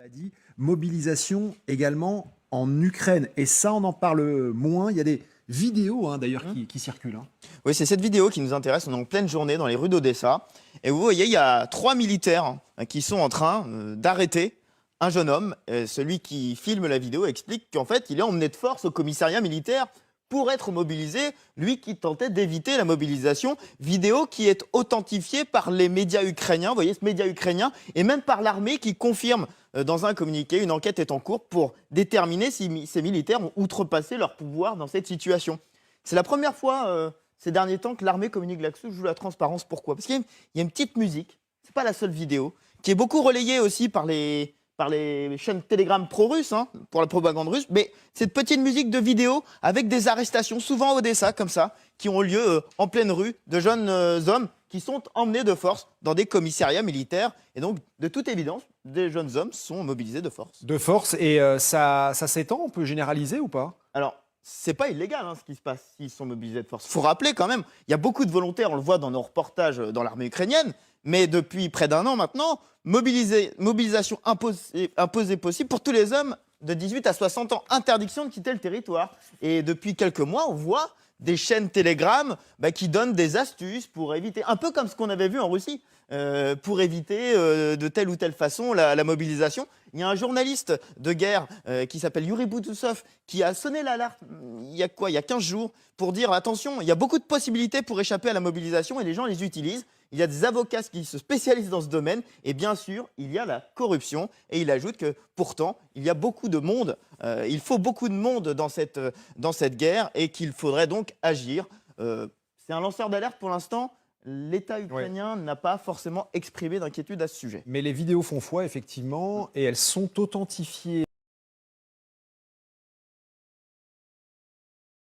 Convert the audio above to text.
l'a dit, mobilisation également en Ukraine. Et ça, on en parle moins. Il y a des vidéos d'ailleurs qui circulent. Oui, c'est cette vidéo qui nous intéresse. On est en pleine journée dans les rues d'Odessa. Et vous voyez, il y a 3 militaires qui sont en train d'arrêter un jeune homme. Celui qui filme la vidéo explique qu'en fait, il est emmené de force au commissariat militaire pour être mobilisé, lui qui tentait d'éviter la mobilisation. Vidéo qui est authentifiée par les médias ukrainiens, vous voyez ce média ukrainien, et même par l'armée qui confirme dans un communiqué, une enquête est en cours pour déterminer si ces militaires ont outrepassé leur pouvoir dans cette situation. C'est la première fois ces derniers temps que l'armée communique là-dessus, joue la transparence. Pourquoi? Parce qu'il y a une petite musique, c'est pas la seule vidéo, qui est beaucoup relayée aussi par les chaînes Telegram pro-russes, pour la propagande russe, mais cette petite musique de vidéo avec des arrestations, souvent à Odessa, comme ça, qui ont lieu en pleine rue, de jeunes hommes qui sont emmenés de force dans des commissariats militaires. Et donc, de toute évidence, des jeunes hommes sont mobilisés de force. De force, et ça s'étend, on peut généraliser ou pas? Alors, c'est pas illégal ce qui se passe s'ils sont mobilisés de force. Il faut rappeler quand même, il y a beaucoup de volontaires, on le voit dans nos reportages dans l'armée ukrainienne, mais depuis près d'un an maintenant, mobilisation imposée possible pour tous les hommes de 18 à 60 ans, interdiction de quitter le territoire. Et depuis quelques mois, on voit des chaînes Telegram qui donnent des astuces pour éviter, un peu comme ce qu'on avait vu en Russie, pour éviter de telle ou telle façon la mobilisation. Il y a un journaliste de guerre qui s'appelle Yuri Boutoussov qui a sonné l'alarme il y a 15 jours pour dire attention, il y a beaucoup de possibilités pour échapper à la mobilisation et les gens les utilisent. Il y a des avocats qui se spécialisent dans ce domaine et bien sûr, il y a la corruption. Et il ajoute que pourtant, il y a beaucoup de monde, il faut beaucoup de monde dans cette guerre et qu'il faudrait donc agir. C'est un lanceur d'alerte pour l'instant. L'État ukrainien n'a pas forcément exprimé d'inquiétude à ce sujet. Mais les vidéos font foi, effectivement, et elles sont authentifiées.